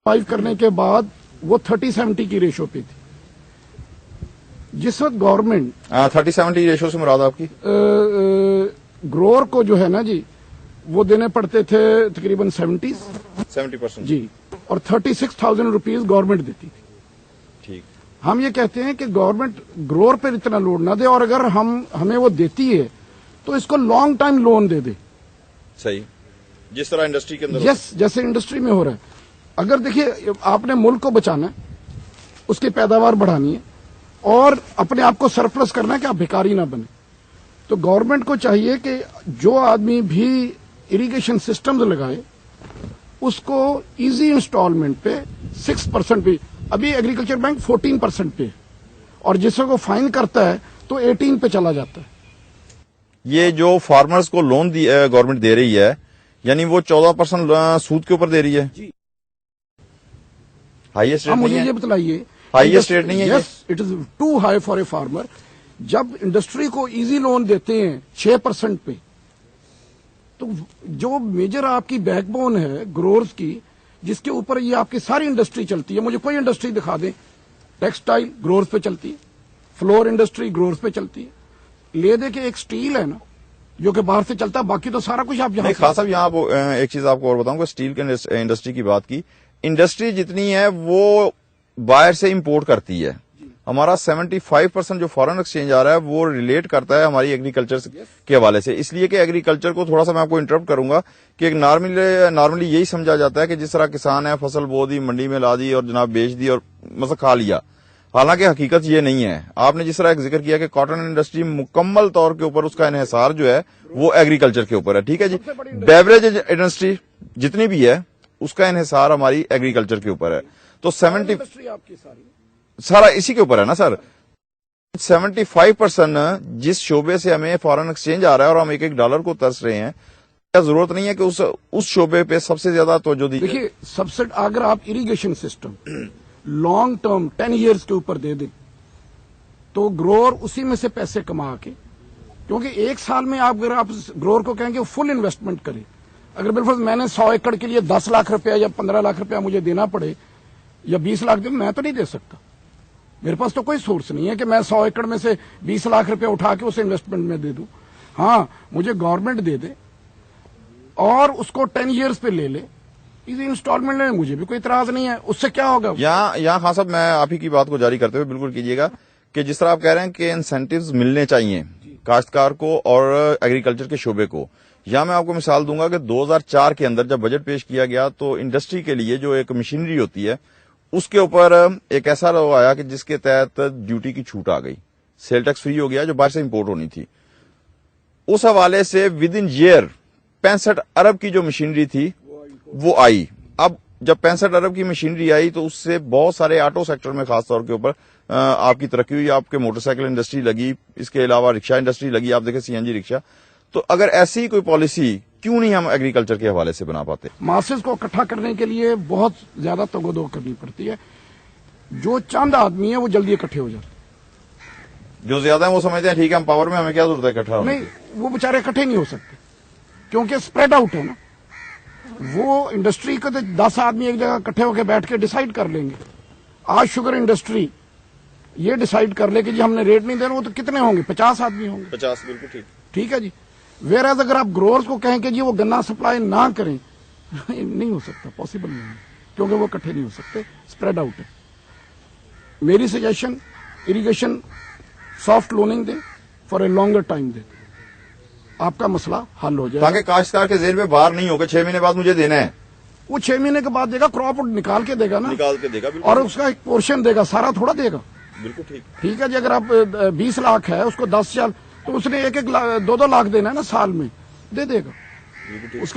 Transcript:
5 करने के बाद वो 30-70 की रेशो पे थी। जिस वक्त गवर्नमेंट 30-70 रेशो से मुराद आपकी ग्रोअर को जो है ना जी वो देने पड़ते थे तकरीबन 70% जी, और 36,000 रुपीज गवर्नमेंट देती थी। ठीक। हम ये कहते हैं कि गवर्नमेंट ग्रोअर पर इतना लोड ना दे, और अगर हमें वो देती है तो इसको लॉन्ग टाइम लोन दे दे। सही, जिस तरह इंडस्ट्री के अंदर यस, जैसे इंडस्ट्री में हो रहा है। अगर देखिए आपने मुल्क को बचाना है, उसकी पैदावार बढ़ानी है और अपने आप को सरप्लस करना है कि आप भिखारी ना बने, तो गवर्नमेंट को चाहिए कि जो आदमी भी इरिगेशन सिस्टम्स लगाए उसको इजी इंस्टॉलमेंट पे 6% पे, अभी एग्रीकल्चर बैंक 14% पे है, और जिसको को फाइन करता है तो 18 पे चला जाता है। ये जो फार्मर्स को लोन गवर्नमेंट दे रही है, यानी वो 14% सूद के ऊपर दे रही है जी। हाईएस्ट रेट मुझे ये बताइए, हाईएस्ट रेट नहीं है? Yes, it is too high for a farmer. जब इंडस्ट्री को इजी लोन देते हैं 6% पे, तो जो मेजर आपकी बैकबोन है ग्रोअर्स की, जिसके ऊपर ये आपकी सारी इंडस्ट्री चलती है, मुझे कोई इंडस्ट्री दिखा दें, टेक्सटाइल ग्रोअर्स पे चलती है, फ्लोर इंडस्ट्री ग्रोअर्स पे चलती है, ले दे के एक स्टील है ना जो कि बाहर से चलता है, बाकी तो सारा कुछ आप यहाँ खास साहब यहाँ एक चीज आपको और बताऊंगा, स्टील के इंडस्ट्री की बात की, इंडस्ट्री जितनी है वो बाहर से इंपोर्ट करती है। हमारा 75% जो फॉरेन एक्सचेंज आ रहा है वो रिलेट करता है हमारी एग्रीकल्चर के हवाले से, इसलिए कि एग्रीकल्चर को थोड़ा सा मैं आपको इंटरप्ट करूंगा कि एक नॉर्मली यही समझा जाता है कि जिस तरह किसान है फसल बो दी, मंडी में ला दी और जनाब बेच दी और मतलब खा लिया, हालांकि हकीकत ये नहीं है। आपने जिस तरह एक जिक्र किया कि कॉटन इंडस्ट्री मुकम्मल तौर के ऊपर उसका इन्हिसार जो है वो एग्रीकल्चर के ऊपर है, ठीक है जी। बेवरेज इंडस्ट्री जितनी भी है उसका इन्हिसार हमारी एग्रीकल्चर के ऊपर है, तो 70 सारा इसी के ऊपर है ना सर। 75% जिस शोबे से हमें फॉरेन एक्सचेंज आ रहा है और हम एक एक डॉलर को तरस रहे हैं, क्या जरूरत नहीं है कि उस शोबे पे सबसे ज्यादा तवज्जो दी? देखिए, सबसे अगर आप irrigation system long term 10 years के ऊपर दे दें तो ग्रोअर उसी में से पैसे कमा के, क्योंकि एक साल में आप अगर आप ग्रोअर को कहेंगे फुल इन्वेस्टमेंट करे, अगर बिल्कुल मैंने 100 एकड़ के लिए 10 लाख रुपया या 15 लाख रुपया मुझे देना पड़े या 20 लाख दे, मैं तो नहीं दे सकता। मेरे पास तो कोई सोर्स नहीं है कि मैं 100 एकड़ में से 20 लाख रुपया उठा के उसे इन्वेस्टमेंट में दे दूं। हाँ, मुझे गवर्नमेंट दे दे और उसको 10 इयर्स पे ले ले, इसी इंस्टॉलमेंट में मुझे भी कोई इतराज नहीं है। उससे क्या होगा? यहाँ खान साहब मैं आप ही की बात को जारी करते हुए बिल्कुल कीजिएगा कि जिस तरह आप कह रहे हैं कि इंसेंटिव्स मिलने चाहिए काश्तकार को और एग्रीकल्चर के शोबे को, यहाँ मैं आपको मिसाल दूंगा कि 2004 के अंदर जब बजट पेश किया गया तो इंडस्ट्री के लिए जो एक मशीनरी होती है उसके ऊपर एक ऐसा लॉ आया कि जिसके तहत ड्यूटी की छूट आ गई, सेल टैक्स फ्री हो गया जो बाहर से इंपोर्ट होनी थी। उस हवाले से विद इन ईयर 65 अरब की जो मशीनरी थी वो आई। अब जब 65 अरब की मशीनरी आई तो उससे बहुत सारे ऑटो सेक्टर में खासतौर के ऊपर आपकी तरक्की हुई, आपके मोटरसाइकिल इंडस्ट्री लगी, इसके अलावा रिक्शा इंडस्ट्री लगी, आप देखें सीएनजी रिक्शा। तो अगर ऐसी कोई पॉलिसी क्यों नहीं हम एग्रीकल्चर के हवाले से बना पाते? मासेस को इकट्ठा करने के लिए बहुत ज्यादा तगोदो करनी पड़ती है। जो चंद आदमी है वो जल्दी इकट्ठे हो जाते हैं, जो ज्यादा है वो समझते हैं ठीक है हम पावर में, हमें क्या जरूरत है इकट्ठा होने की? नहीं, वो बेचारे इकट्ठे नहीं हो सकते क्योंकि स्प्रेड आउट है ना। वो इंडस्ट्री को तो 10 आदमी एक जगह इकट्ठे होकर बैठ के डिसाइड कर लेंगे। आज शुगर इंडस्ट्री ये डिसाइड कर ले कि जी हमने रेट नहीं देना, वो तो कितने होंगे? 50 आदमी होंगे। 50, बिल्कुल ठीक, ठीक है जी। वेर एज अगर आप ग्रोअर्स को कहें कि जी वो गन्ना सप्लाई ना करें नहीं हो सकता, पॉसिबल नहीं है, क्योंकि वो इकट्ठे नहीं हो सकते, स्प्रेड आउट है। मेरी सजेशन, इरिगेशन सॉफ्ट लोनिंग दे फॉर ए लॉन्गर टाइम दे, आपका मसला हल हो जाएगा, ताकि काश्तकार के जेल में बाहर नहीं होगा 6 महीने बाद मुझे देना है। वो 6 महीने के बाद देगा, क्रॉप निकाल के देगा ना, निकाल के देगा, और उसका एक पोर्शन देगा, सारा थोड़ा देगा। बिल्कुल ठीक, ठीक है जी। अगर आप 20 लाख है, उसको 10 साल, तो उसने 1-1 लाख 2-2 लाख देना है ना साल में, दे देगा।